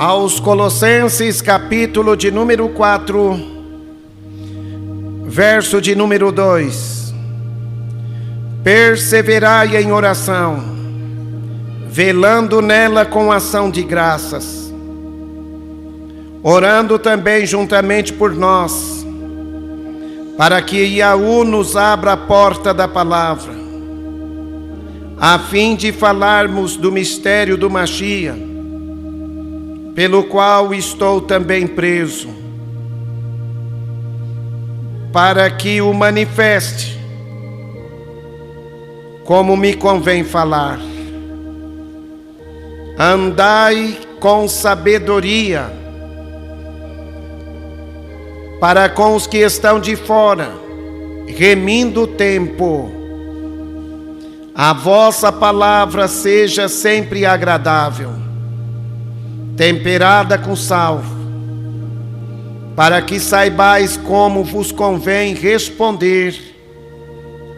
aos Colossenses, capítulo de número 4, verso de número 2. Perseverai em oração, velando nela com ação de graças, orando também juntamente por nós, para que Iaú nos abra a porta da palavra, a fim de falarmos do mistério do Machia, pelo qual estou também preso, para que o manifeste, como me convém falar. Andai com sabedoria para com os que estão de fora, remindo o tempo. A vossa palavra seja sempre agradável, temperada com sal, para que saibais como vos convém responder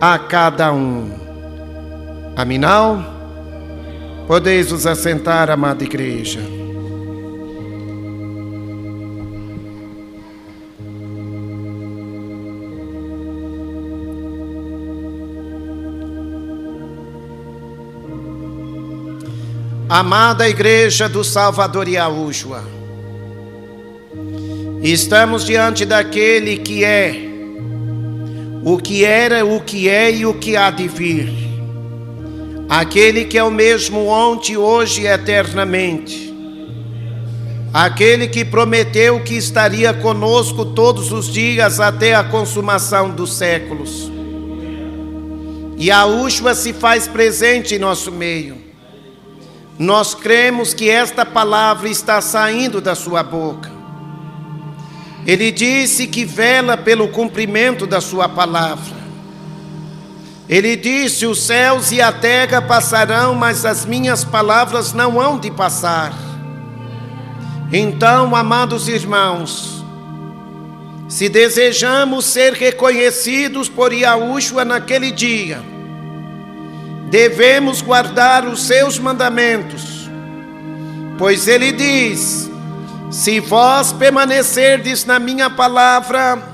a cada um. Aminal? Podeis vos assentar, amada igreja. Amada igreja do Salvador Iaújua, estamos diante daquele que é, o que era, o que é e o que há de vir. Aquele que é o mesmo ontem, hoje e eternamente. Aquele que prometeu que estaria conosco todos os dias até a consumação dos séculos. Iaújua se faz presente em nosso meio. Nós cremos que esta palavra está saindo da sua boca. Ele disse que vela pelo cumprimento da sua palavra. Ele disse: os céus e a terra passarão, mas as minhas palavras não hão de passar. Então, amados irmãos, se desejamos ser reconhecidos por Iaújua naquele dia, devemos guardar os seus mandamentos, pois ele diz: se vós permanecerdes na minha palavra,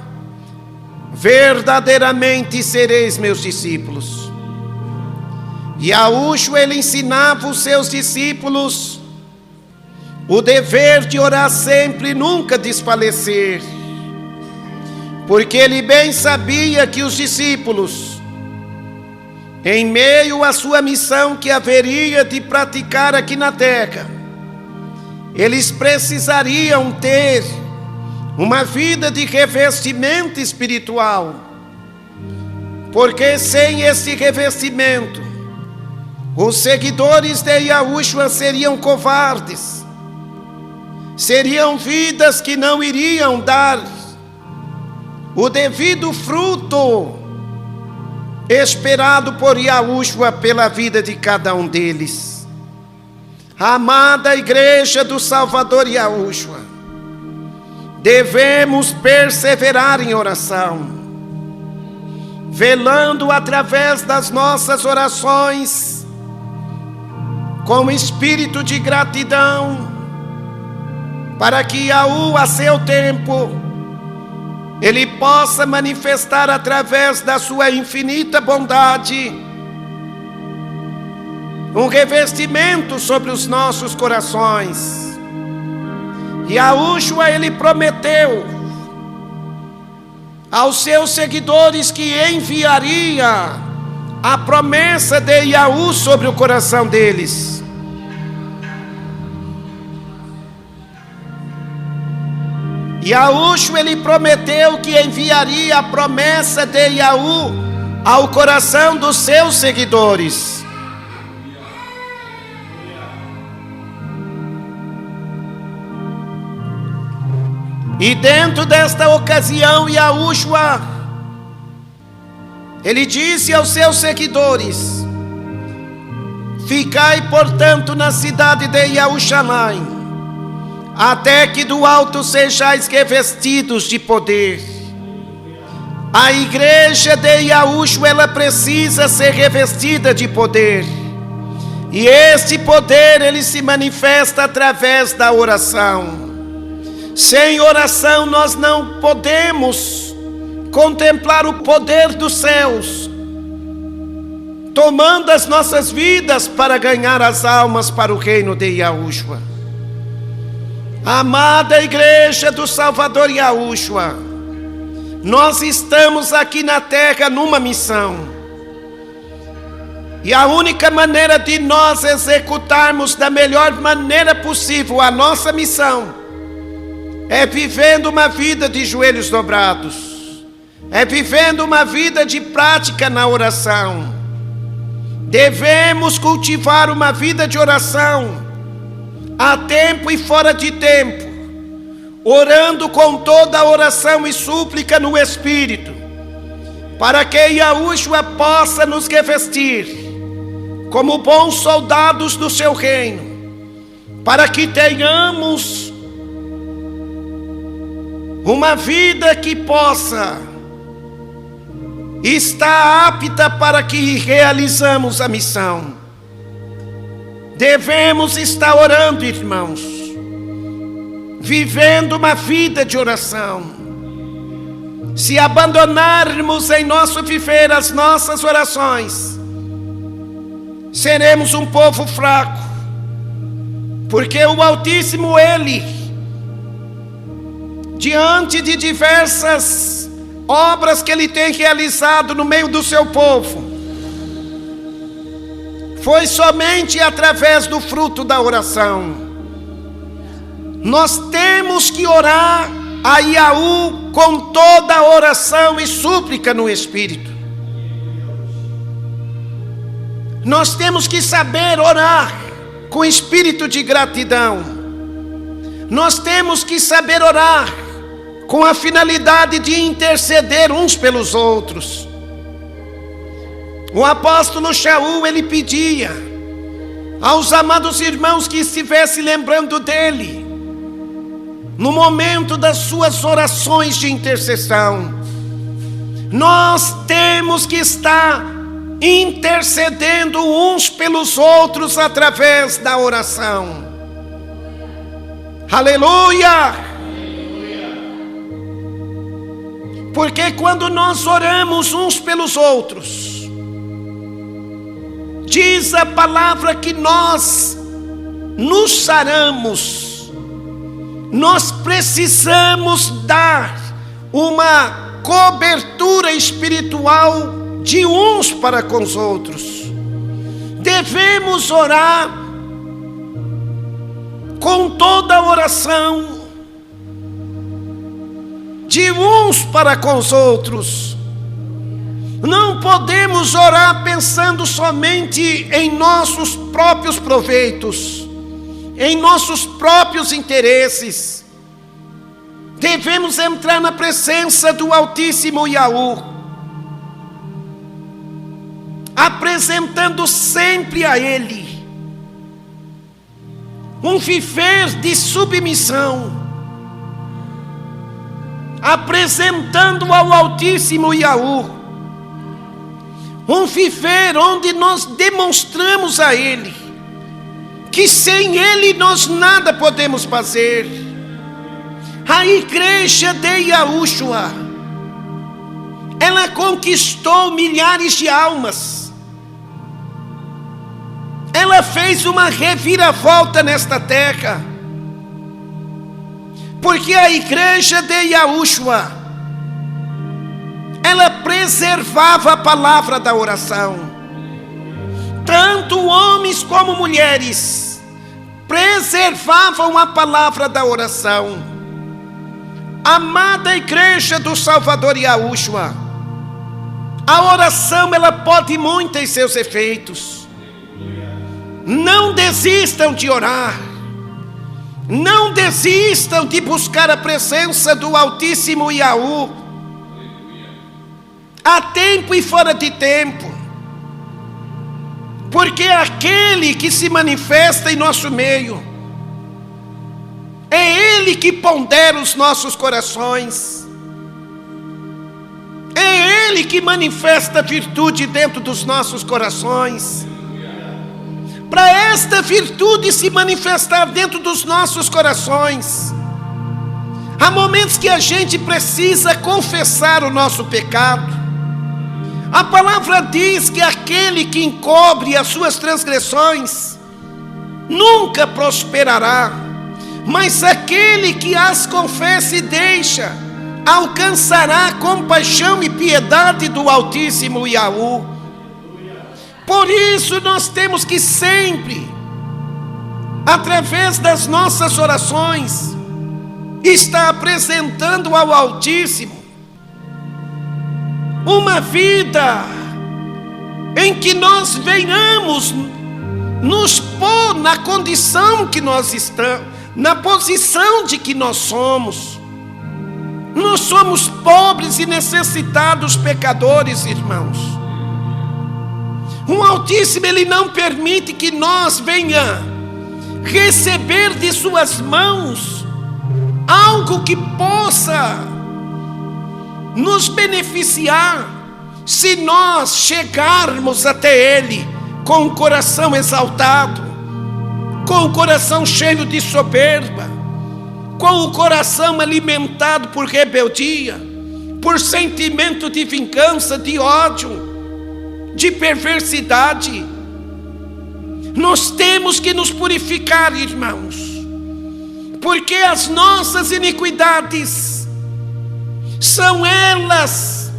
verdadeiramente sereis meus discípulos. Iaújua, ele ensinava os seus discípulos o dever de orar sempre, nunca desfalecer, porque ele bem sabia que os discípulos, em meio à sua missão que haveria de praticar aqui na terra, eles precisariam ter uma vida de revestimento espiritual, porque sem esse revestimento, os seguidores de Iaújua seriam covardes, seriam vidas que não iriam dar o devido fruto esperado por Iaújua pela vida de cada um deles. Amada igreja do Salvador Iaújua, devemos perseverar em oração, velando através das nossas orações, com espírito de gratidão, para que Iaú, a seu tempo, ele possa manifestar através da sua infinita bondade um revestimento sobre os nossos corações. Iaújua, ele prometeu aos seus seguidores que enviaria a promessa de Iaú sobre o coração deles. Iaújua, ele prometeu que enviaria a promessa de Iaú ao coração dos seus seguidores. E dentro desta ocasião, Iaújua, ele disse aos seus seguidores: ficai, portanto, na cidade de Iaúxalaim, até que do alto sejais revestidos de poder. A igreja de Iaújua, ela precisa ser revestida de poder. E este poder, ele se manifesta através da oração. Sem oração nós não podemos contemplar o poder dos céus, tomando as nossas vidas para ganhar as almas para o reino de Yahushua. Amada igreja do Salvador Yahushua, nós estamos aqui na terra numa missão. E a única maneira de nós executarmos da melhor maneira possível a nossa missão é vivendo uma vida de joelhos dobrados, é vivendo uma vida de prática na oração. Devemos cultivar uma vida de oração, a tempo e fora de tempo, orando com toda a oração e súplica no Espírito, para que Yahushua possa nos revestir como bons soldados do seu reino, para que tenhamos uma vida que possa estar apta para que realizamos a missão. Devemos estar orando, irmãos, vivendo uma vida de oração. Se abandonarmos em nosso viver as nossas orações, seremos um povo fraco, porque o Altíssimo, Ele, diante de diversas obras que Ele tem realizado no meio do seu povo, foi somente através do fruto da oração. Nós temos que orar a Yahu com toda a oração e súplica no Espírito. Nós temos que saber orar com espírito de gratidão. Nós temos que saber orar com a finalidade de interceder uns pelos outros. O apóstolo Shaul, ele pedia aos amados irmãos que estivessem lembrando dele no momento das suas orações de intercessão. Nós temos que estar intercedendo uns pelos outros através da oração. Aleluia! Porque quando nós oramos uns pelos outros, diz a palavra que nós nos saramos. Nós precisamos dar uma cobertura espiritual de uns para com os outros. Devemos orar com toda a oração de uns para com os outros. Não podemos orar pensando somente em nossos próprios proveitos, em nossos próprios interesses. Devemos entrar na presença do Altíssimo Yahu, apresentando sempre a Ele um viver de submissão, apresentando ao Altíssimo Yahu um viver onde nós demonstramos a Ele que sem Ele nós nada podemos fazer. A igreja de Yahushua, ela conquistou milhares de almas. Ela fez uma reviravolta nesta terra, porque a igreja de Yahushua, ela preservava a palavra da oração. Tanto homens como mulheres preservavam a palavra da oração. Amada igreja do Salvador Yahushua, a oração ela pode muito em seus efeitos. Não desistam de orar. Não desistam de buscar a presença do Altíssimo Yahu, a tempo e fora de tempo, porque aquele que se manifesta em nosso meio, é Ele que pondera os nossos corações, é Ele que manifesta a virtude dentro dos nossos corações. para esta virtude se manifestar dentro dos nossos corações. Há momentos que a gente precisa confessar o nosso pecado. A palavra diz que aquele que encobre as suas transgressões nunca prosperará, mas aquele que as confessa e deixa alcançará compaixão e piedade do Altíssimo Yahweh. Por isso nós temos que sempre, através das nossas orações, estar apresentando ao Altíssimo uma vida em que nós venhamos nos pôr na condição que nós estamos, na posição de que nós somos. Nós somos pobres e necessitados pecadores, irmãos. O Altíssimo, Ele não permite que nós venhamos receber de suas mãos algo que possa nos beneficiar, se nós chegarmos até Ele com o coração exaltado, com o coração cheio de soberba, com o coração alimentado por rebeldia, por sentimento de vingança, de ódio, de perversidade. Nós temos que nos purificar, irmãos, porque as nossas iniquidades são elas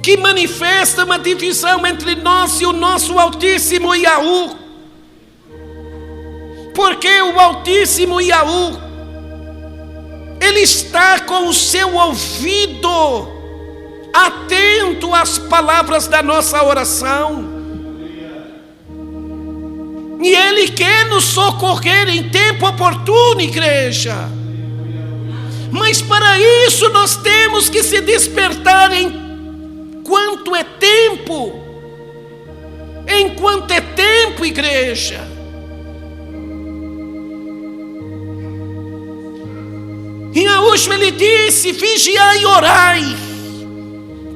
que manifestam uma divisão entre nós e o nosso Altíssimo Yahweh. Porque o Altíssimo Yahweh, Ele está com o seu ouvido atento às palavras da nossa oração, e Ele quer nos socorrer em tempo oportuno, igreja. Mas para isso nós temos que se despertar enquanto é tempo. Enquanto é tempo, igreja. E Yahushua, Ele disse: vigiai e orai,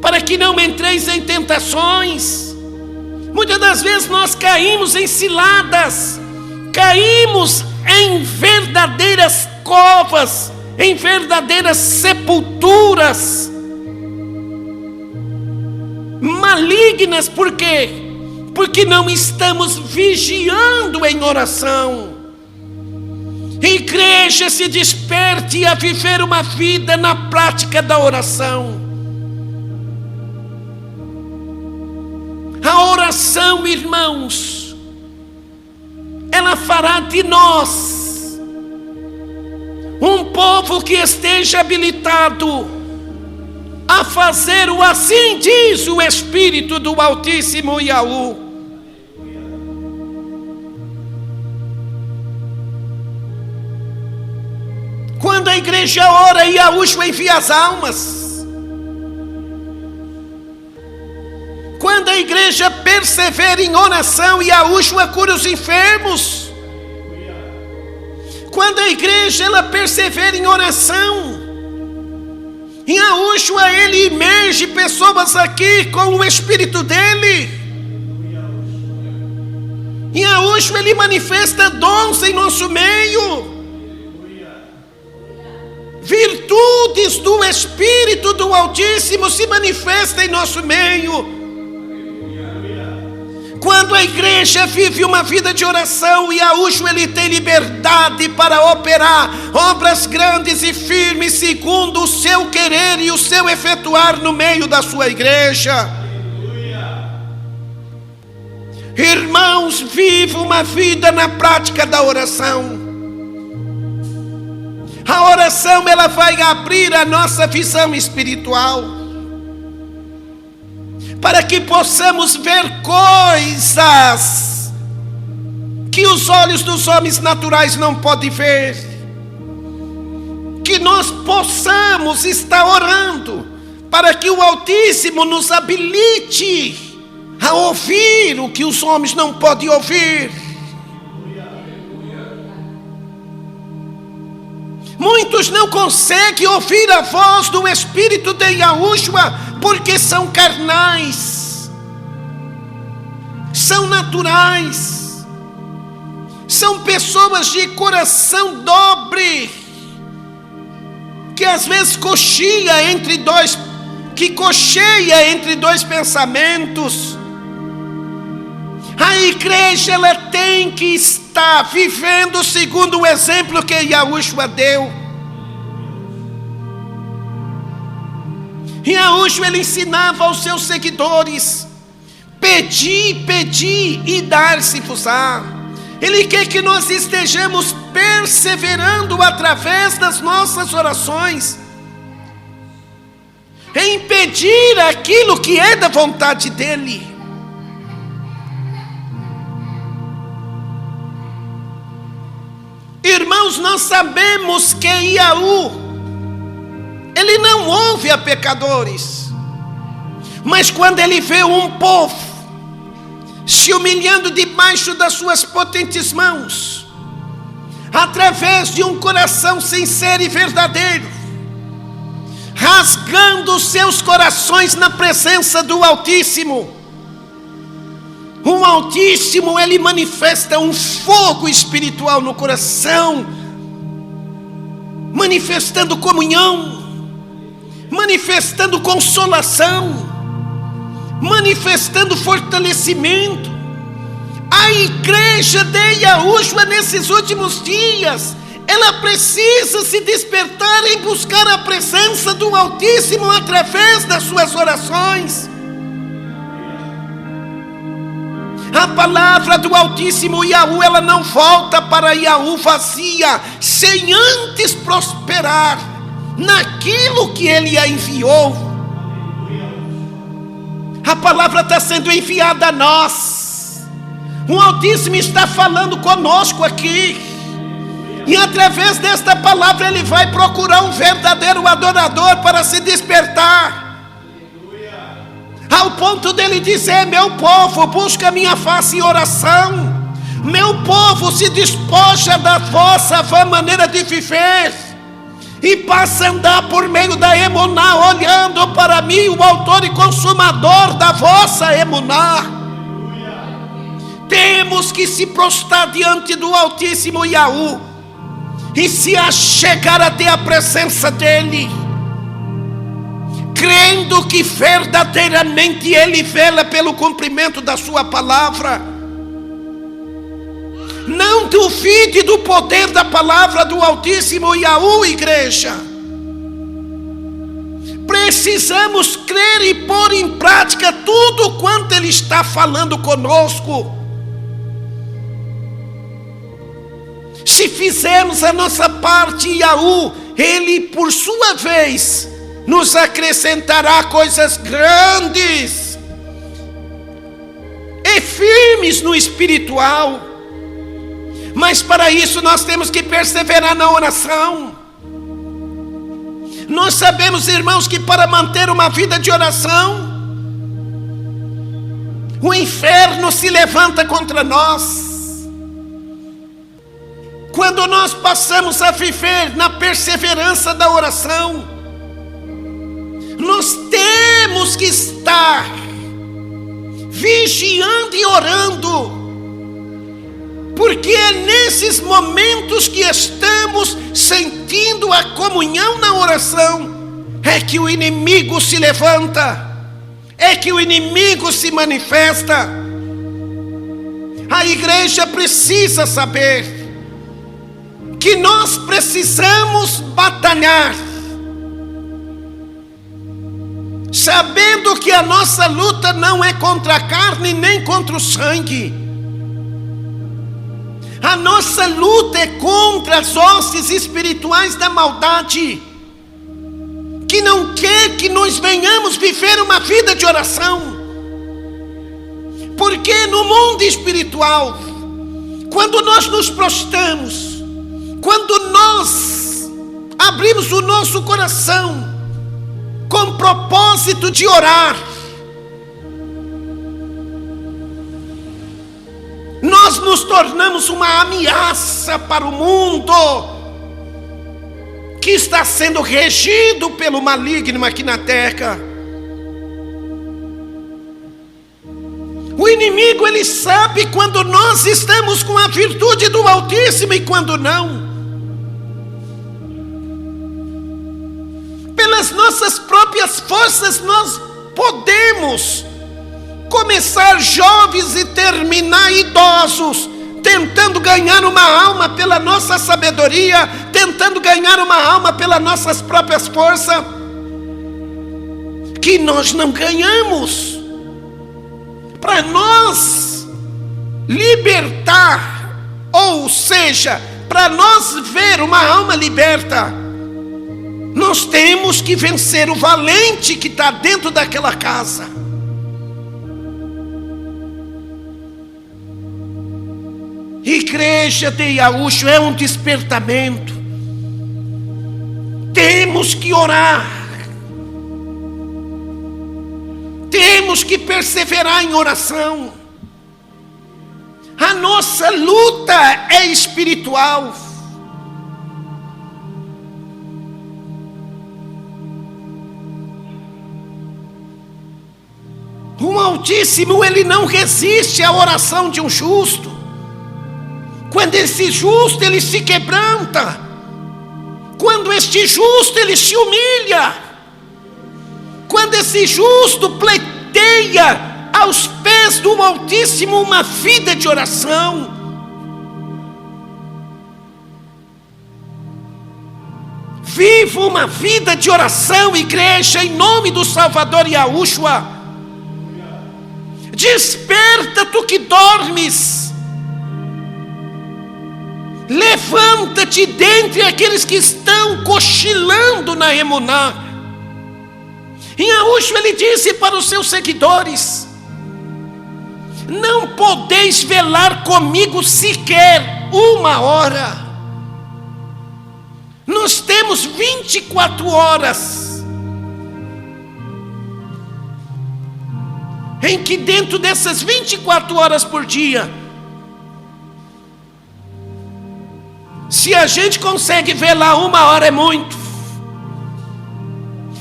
para que não entreis em tentações. Muitas das vezes nós caímos em ciladas, caímos em verdadeiras covas, em verdadeiras sepulturas malignas. Por quê? Porque não estamos vigiando em oração. Igreja, se desperte a viver uma vida na prática da oração. A oração, irmãos, ela fará de nós um povo que esteja habilitado a fazer o assim diz o Espírito do Altíssimo Yahweh. Quando a igreja ora, Yahushua envia as almas. Quando a igreja persevera em oração, Yahushua cura os enfermos. Quando a igreja ela persevera em oração, Yahushua, Ele imerge pessoas aqui com o Espírito dEle. Yahushua, Ele manifesta dons em nosso meio. Virtudes do Espírito do Altíssimo se manifestam em nosso meio. Quando a igreja vive uma vida de oração, Yahushua, Ele tem liberdade para operar obras grandes e firmes segundo o seu querer e o seu efetuar no meio da sua igreja. Irmãos, viva uma vida na prática da oração. A oração, ela vai abrir a nossa visão espiritual, para que possamos ver coisas que os olhos dos homens naturais não podem ver. Que nós possamos estar orando para que o Altíssimo nos habilite a ouvir o que os homens não podem ouvir. Muitos não conseguem ouvir a voz do Espírito de Yahushua porque são carnais. são naturais, são pessoas de coração dobre, que às vezes cocheia entre dois pensamentos. A igreja, ela tem que estar vivendo segundo o exemplo que Yahushua deu. Yahushua, ele ensinava aos seus seguidores: pedi, pedi e dar-se-vos-á. Ele quer que nós estejamos perseverando através das nossas orações, em pedir aquilo que é da vontade dele. Irmãos, nós sabemos que Yahu, ele não ouve a pecadores, mas quando ele vê um povo se humilhando debaixo das suas potentes mãos, através de um coração sincero e verdadeiro, rasgando os seus corações na presença do Altíssimo, o Altíssimo, ele manifesta um fogo espiritual no coração, manifestando comunhão, manifestando consolação, manifestando fortalecimento. A igreja de Yahushua nesses últimos dias, ela precisa se despertar em buscar a presença do Altíssimo através das suas orações. A palavra do Altíssimo Yahu, ela não volta para Yahu vazia, sem antes prosperar naquilo que ele a enviou. A palavra está sendo enviada a nós. O Altíssimo está falando conosco aqui, e através desta palavra ele vai procurar um verdadeiro adorador para se despertar, ao ponto dele dizer: meu povo busca minha face em oração, meu povo se despoja da vossa vã maneira de viver e passa a andar por meio da emuná, olhando para mim, o autor e consumador da vossa emuná. Temos que se prostrar diante do Altíssimo Yahu e se achegar até a presença dele, crendo que verdadeiramente ele vela pelo cumprimento da sua palavra. Não duvide do poder da palavra do Altíssimo Yahu, igreja. Precisamos crer e pôr em prática tudo quanto ele está falando conosco. Se fizermos a nossa parte, Yahu, ele por sua vez nos acrescentará coisas grandes e firmes no espiritual. Mas para isso nós temos que perseverar na oração. Nós sabemos, irmãos, que para manter uma vida de oração, o inferno se levanta contra nós. Quando nós passamos a viver na perseverança da oração, nós temos que estar vigiando e orando, porque é nesses momentos que estamos sentindo a comunhão na oração, é que o inimigo se levanta, é que o inimigo se manifesta. A igreja precisa saber que nós precisamos batalhar, sabendo que a nossa luta não é contra a carne nem contra o sangue. A nossa luta é contra as hostes espirituais da maldade, que não quer que nós venhamos viver uma vida de oração. Porque no mundo espiritual, quando nós nos prostramos, quando nós abrimos o nosso coração com propósito de orar, nós nos tornamos uma ameaça para o mundo que está sendo regido pelo maligno aqui na terra. O inimigo, ele sabe quando nós estamos com a virtude do Altíssimo e quando não. Pelas nossas próprias forças nós podemos começar jovens e terminar idosos, tentando ganhar uma alma pela nossa sabedoria, tentando ganhar uma alma pelas nossas próprias forças, que nós não ganhamos. Para nós libertar, ou seja, para nós ver uma alma liberta, nós temos que vencer o valente que está dentro daquela casa. Igreja de Iaúcho é um despertamento. Temos que orar. Temos que perseverar em oração. A nossa luta é espiritual. O Altíssimo, ele não resiste à oração de um justo. Quando esse justo, ele se quebranta. Quando este justo, ele se humilha. Quando esse justo pleiteia aos pés do Altíssimo uma vida de oração. Viva uma vida de oração, igreja, em nome do Salvador Yahushua. Desperta, tu que dormes. Levanta-te dentre aqueles que estão cochilando na emuná. Em Yahushua ele disse para os seus seguidores: não podeis velar comigo sequer uma hora. Nós temos 24 horas, em que dentro dessas 24 horas por dia, se a gente consegue velar uma hora é muito.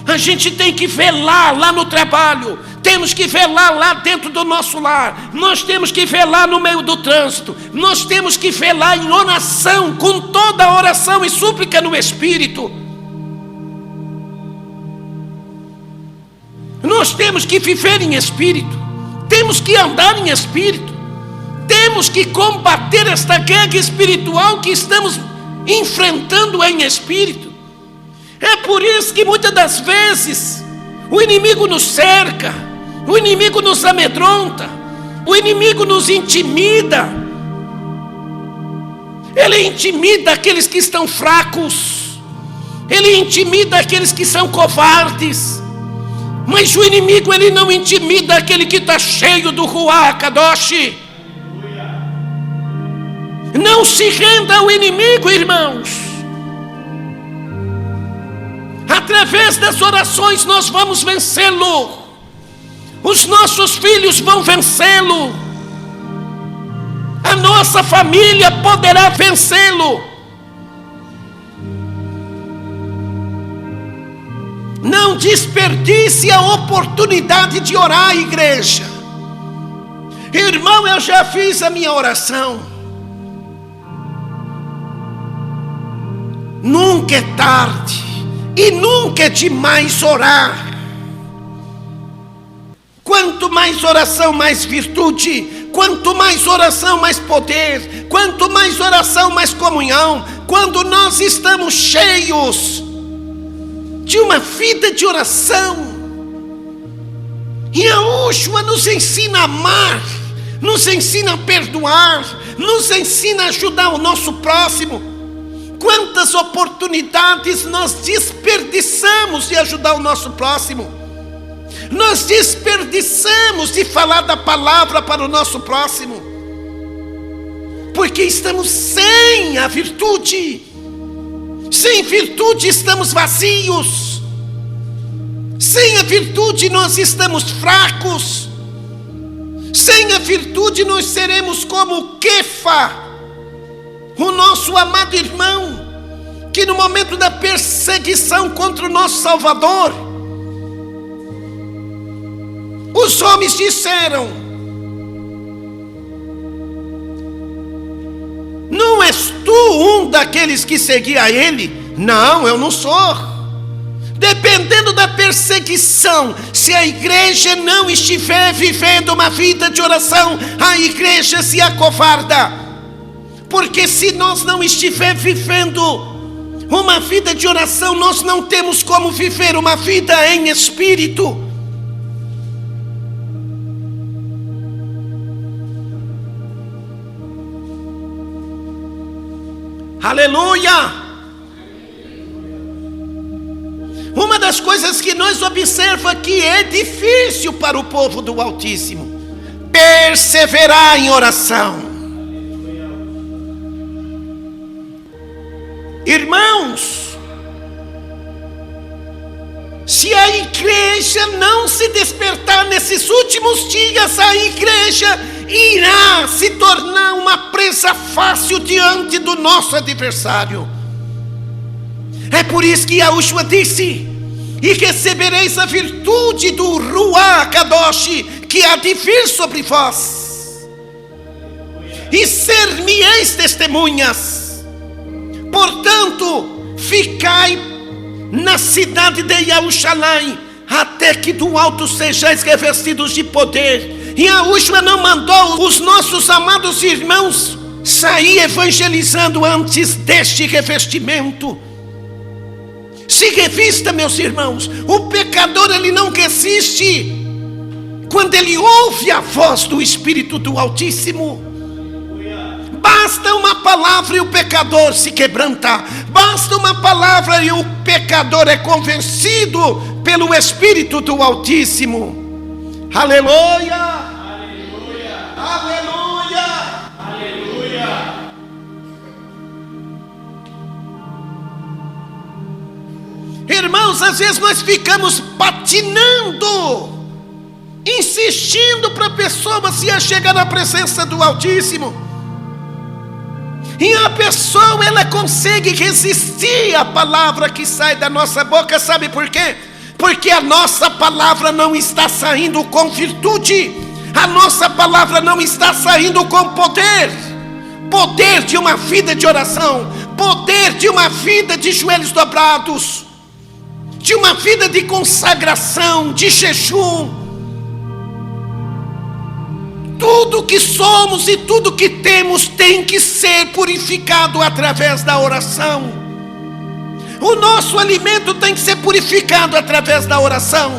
A gente tem que velar lá no trabalho, temos que velar lá dentro do nosso lar, nós temos que velar no meio do trânsito, nós temos que velar em oração, com toda a oração e súplica no Espírito. Nós temos que viver em Espírito, temos que andar em Espírito, temos que combater esta guerra espiritual que estamos enfrentando em Espírito. É por isso que muitas das vezes o inimigo nos cerca, o inimigo nos amedronta, o inimigo nos intimida. Ele intimida aqueles que estão fracos, ele intimida aqueles que são covardes. Mas o inimigo, ele não intimida aquele que está cheio do Ruach Kadosh. Não se renda ao inimigo, irmãos. Através das orações nós vamos vencê-lo. Os nossos filhos vão vencê-lo. A nossa família poderá vencê-lo. Não desperdice a oportunidade de orar, igreja. Irmão, eu já fiz a minha oração. Nunca é tarde. E nunca é demais orar. Quanto mais oração, mais virtude. Quanto mais oração, mais poder. Quanto mais oração, mais comunhão. Quando nós estamos cheios de uma vida de oração, e Yahushua nos ensina a amar, nos ensina a perdoar, nos ensina a ajudar o nosso próximo. Quantas oportunidades nós desperdiçamos de ajudar o nosso próximo. Nós desperdiçamos de falar da palavra para o nosso próximo, porque estamos sem a virtude. Sem virtude estamos vazios. Sem a virtude nós estamos fracos. Sem a virtude nós seremos como Kefa, o nosso amado irmão, que no momento da perseguição contra o nosso Salvador, os homens disseram: daqueles que seguiam a ele? Não, eu não sou. Dependendo da perseguição, se a igreja não estiver vivendo uma vida de oração, a igreja se acovarda. Porque se nós não estiver vivendo uma vida de oração, nós não temos como viver uma vida em espírito. Aleluia! Uma das coisas que nós observamos aqui é difícil para o povo do Altíssimo perseverar em oração. Irmãos, se a igreja não se despertar nesses últimos dias, a igreja irá se tornar uma presa fácil diante do nosso adversário. É por isso que Yahushua disse: e recebereis a virtude do Ruach Kadosh, que há de vir sobre vós, e ser-me-eis testemunhas. Portanto, ficai na cidade de Jerusalém, até que do alto sejais revestidos de poder. E Yahushua não mandou os nossos amados irmãos sair evangelizando antes deste revestimento. Se revista, meus irmãos. O pecador, ele não resiste quando ele ouve a voz do Espírito do Altíssimo. Basta uma palavra e o pecador se quebranta. Basta uma palavra e o pecador é convencido pelo Espírito do Altíssimo. Aleluia! Aleluia! Aleluia! Aleluia! Irmãos, às vezes nós ficamos patinando, insistindo para a pessoa se chegar na presença do Altíssimo. E a pessoa, ela consegue resistir à palavra que sai da nossa boca. Sabe por quê? Porque a nossa palavra não está saindo com virtude. A nossa palavra não está saindo com poder. Poder de uma vida de oração. Poder de uma vida de joelhos dobrados. De uma vida de consagração, de jejum. Tudo que somos e tudo que temos tem que ser purificado através da oração. O nosso alimento tem que ser purificado através da oração.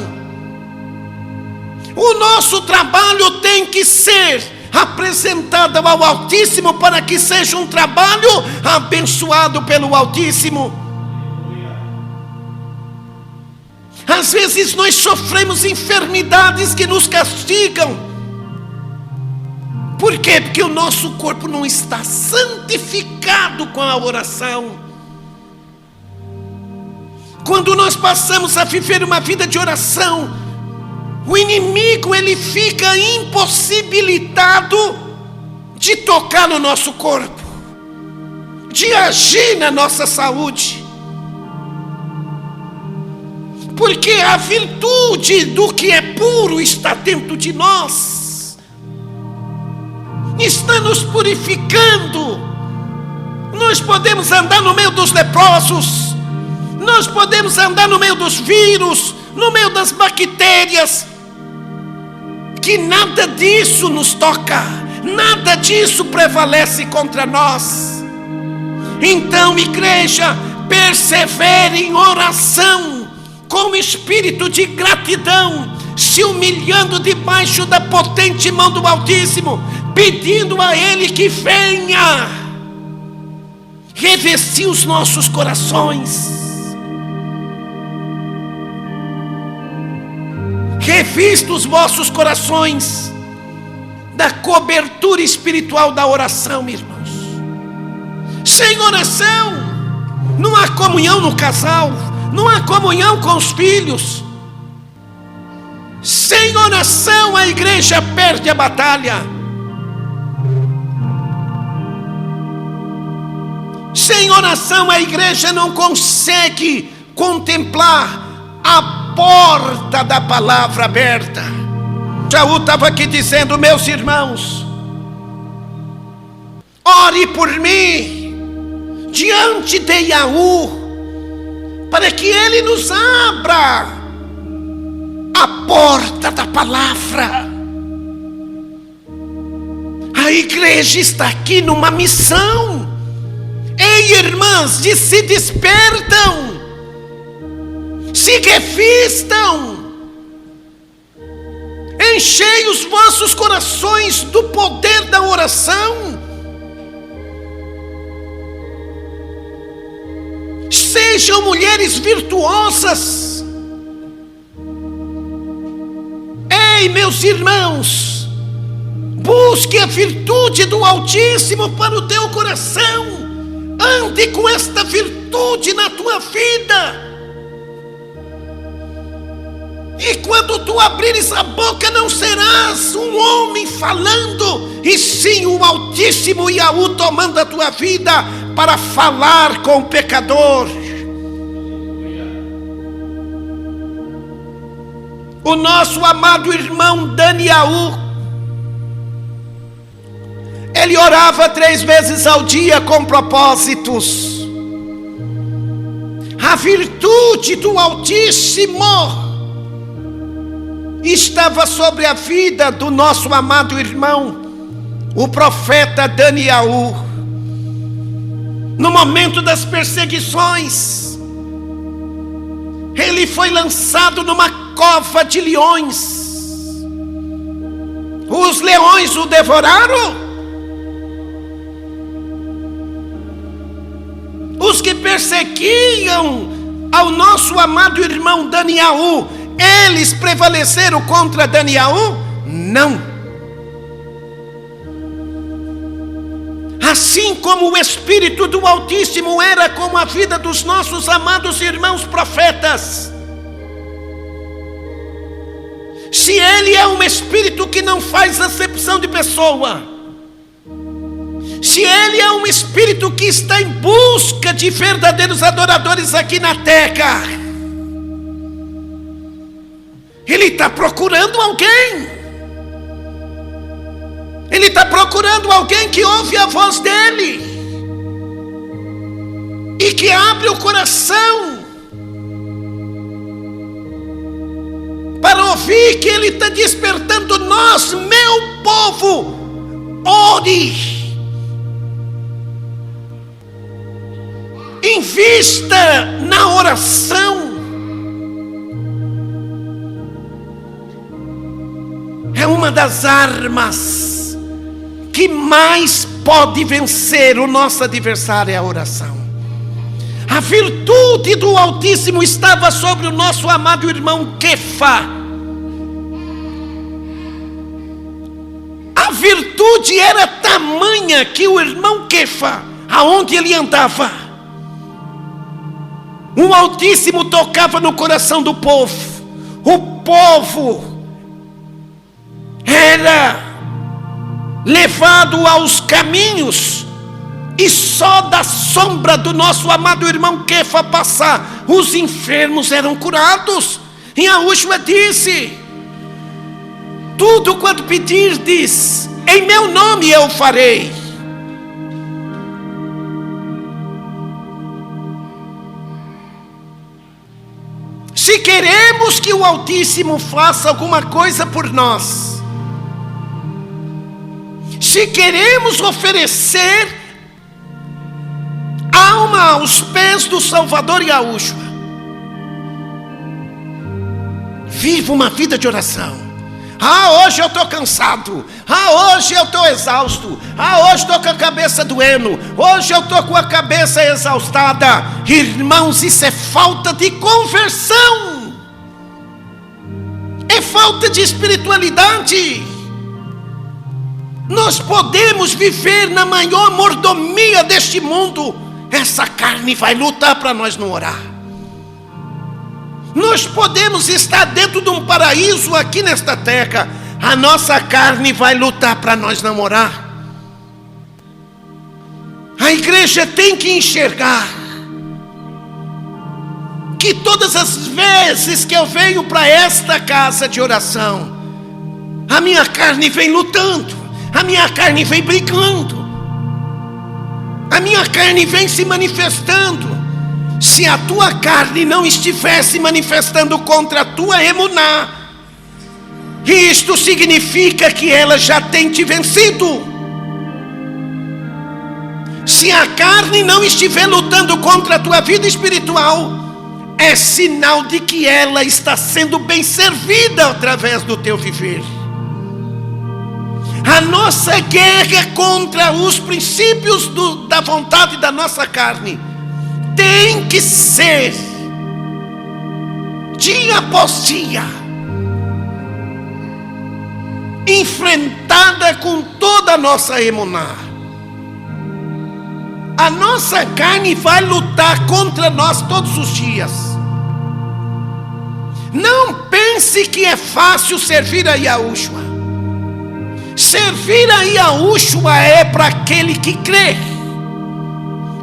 O nosso trabalho tem que ser apresentado ao Altíssimo para que seja um trabalho abençoado pelo Altíssimo. Às vezes nós sofremos enfermidades que nos castigam. Por quê? Porque o nosso corpo não está santificado com a oração. Quando nós passamos a viver uma vida de oração, o inimigo, ele fica impossibilitado de tocar no nosso corpo, de agir na nossa saúde. Porque a virtude do que é puro está dentro de nós. Está nos purificando. Nós podemos andar no meio dos leprosos, nós podemos andar no meio dos vírus, no meio das bactérias, que nada disso nos toca, nada disso prevalece contra nós. Então, igreja, persevere em oração, com espírito de gratidão, se humilhando debaixo da potente mão do Altíssimo, pedindo a Ele que venha revestir os nossos corações. Revista os vossos corações da cobertura espiritual da oração, irmãos. Sem oração não há comunhão no casal, não há comunhão com os filhos. Sem oração a igreja perde a batalha. Sem oração a igreja não consegue contemplar a porta da palavra aberta. Jaú estava aqui dizendo: meus irmãos, ore por mim, diante de Yahu, para que Ele nos abra a porta da palavra. A igreja está aqui numa missão. Ei, irmãs, se despertam, se revistam, enchei os vossos corações do poder da oração. Sejam mulheres virtuosas. Ei, meus irmãos, busque a virtude do Altíssimo para o teu coração. Ande com esta virtude na tua vida. E quando tu abrires a boca, não serás um homem falando, e sim o Altíssimo Yahu tomando a tua vida para falar com o pecador. O nosso amado irmão Daniel, ele orava 3 vezes ao dia com propósitos. A virtude do Altíssimo estava sobre a vida do nosso amado irmão, o profeta Daniel. No momento das perseguições, ele foi lançado numa cova de leões. Os leões o devoraram. Os que perseguiam ao nosso amado irmão Daniel, eles prevaleceram contra Daniel? Não. Assim como o Espírito do Altíssimo era com a vida dos nossos amados irmãos profetas. Se ele é um Espírito que não faz acepção de pessoa, se ele é um Espírito que está em busca de verdadeiros adoradores aqui na terra, ele está procurando alguém. Ele está procurando alguém que ouve a voz dele e que abre o coração para ouvir que ele está despertando nós, meu povo, ore. Invista na oração. É uma das armas que mais pode vencer o nosso adversário, é a oração. A virtude do Altíssimo estava sobre o nosso amado irmão Kefa. A virtude era tamanha que o irmão Kefa, aonde ele andava, o Altíssimo tocava no coração do povo. O povo era levado aos caminhos, e só da sombra do nosso amado irmão Kefa passar, os enfermos eram curados. E Yahushua disse: tudo quanto pedirdes em meu nome eu farei. Se queremos que o Altíssimo faça alguma coisa por nós, se queremos oferecer alma aos pés do Salvador Yahushua, viva uma vida de oração. Hoje eu estou cansado. Hoje eu estou exausto. Hoje estou com a cabeça doendo. Hoje eu estou com a cabeça exaustada. Irmãos, isso é falta de conversão. É falta de espiritualidade. Nós podemos viver na maior mordomia deste mundo. Essa carne vai lutar para nós não orar. Nós podemos estar dentro de um paraíso aqui nesta terra. A nossa carne vai lutar para nós não orar. A igreja tem que enxergar que todas as vezes que eu venho para esta casa de oração, a minha carne vem lutando, a minha carne vem brigando. A minha carne vem se manifestando. Se a tua carne não estivesse manifestando contra a tua emuná, isto significa que ela já tem te vencido. Se a carne não estiver lutando contra a tua vida espiritual, é sinal de que ela está sendo bem servida através do teu viver. A nossa guerra contra os princípios da vontade da nossa carne tem que ser dia após dia enfrentada com toda a nossa emuná. A nossa carne vai lutar contra nós todos os dias. Não pense que é fácil servir a Yahushua. Servir a Yahushua é para aquele que crê.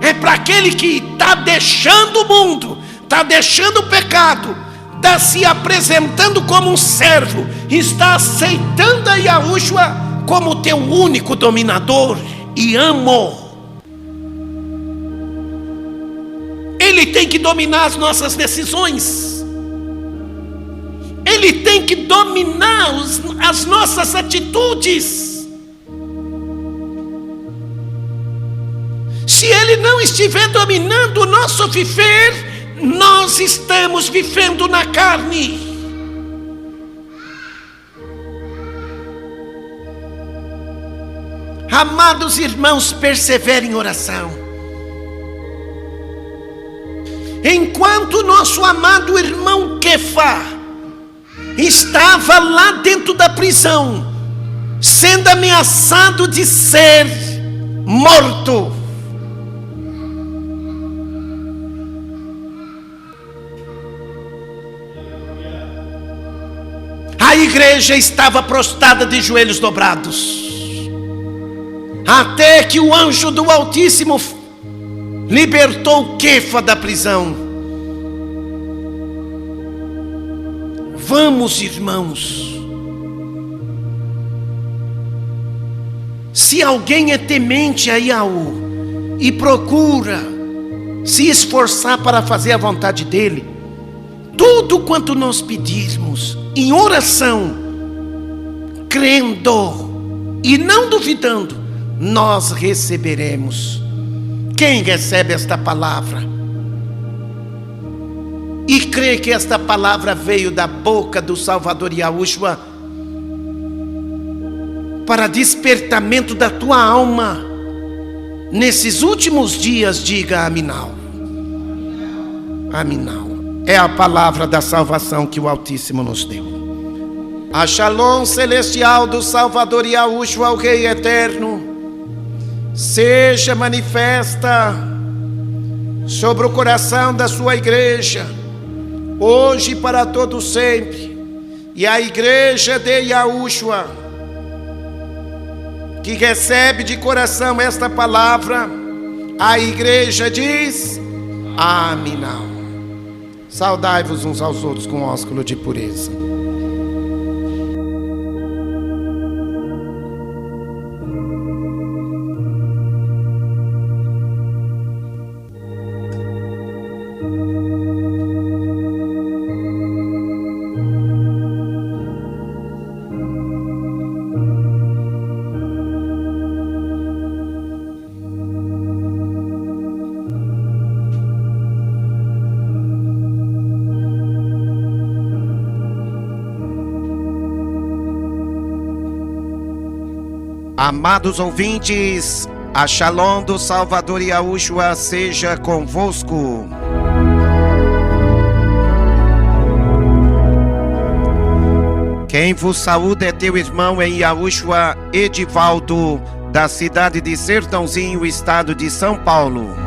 É para aquele que está deixando o mundo, está deixando o pecado, está se apresentando como um servo, está aceitando a Yahushua como teu único dominador e amo. Ele tem que dominar as nossas decisões. Ele tem que dominar as nossas atitudes. Se Ele não estiver dominando o nosso viver, nós estamos vivendo na carne. Amados irmãos, perseverem em oração. Enquanto nosso amado irmão Kefa estava lá dentro da prisão, sendo ameaçado de ser morto, a igreja estava prostrada de joelhos dobrados, até que o anjo do Altíssimo libertou Kefa da prisão. Vamos, irmãos. Se alguém é temente a Yahu e procura se esforçar para fazer a vontade dele, tudo quanto nós pedirmos em oração, crendo e não duvidando, nós receberemos. Quem recebe esta palavra e crê que esta palavra veio da boca do Salvador Yahushua para despertamento da tua alma nesses últimos dias, diga Aminal. Aminal. É a palavra da salvação que o Altíssimo nos deu. A Shalom celestial do Salvador Yahushua, o Rei eterno, seja manifesta sobre o coração da sua igreja, hoje e para todo sempre. E a igreja de Yahushua, que recebe de coração esta palavra, a igreja diz: Aminal. Saudai-vos uns aos outros com ósculo de pureza. Amados ouvintes, a Shalom do Salvador Yahushua seja convosco. Quem vos saúda é teu irmão em Yahushua, Edivaldo, da cidade de Sertãozinho, estado de São Paulo.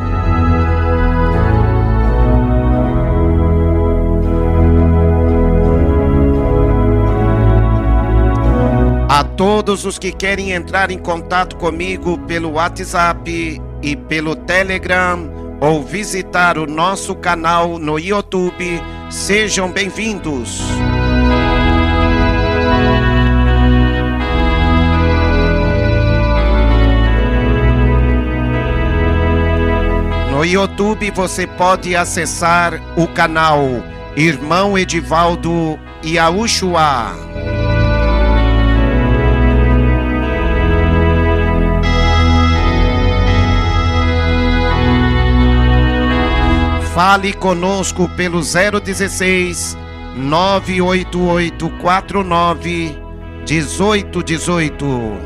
A todos os que querem entrar em contato comigo pelo WhatsApp e pelo Telegram ou visitar o nosso canal no YouTube, sejam bem-vindos. No YouTube você pode acessar o canal Irmão Edivaldo Yahushua. Fale conosco pelo 016 98849 1818.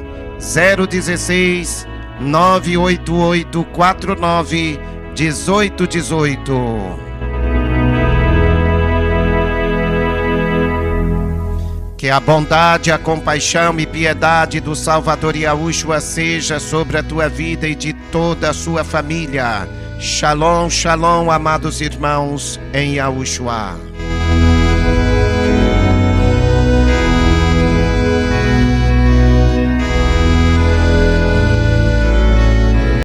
016 98849 1818. Que a bondade, a compaixão e piedade do Salvador Yahushua seja sobre a tua vida e de toda a sua família. Shalom, shalom, amados irmãos em Yahushua.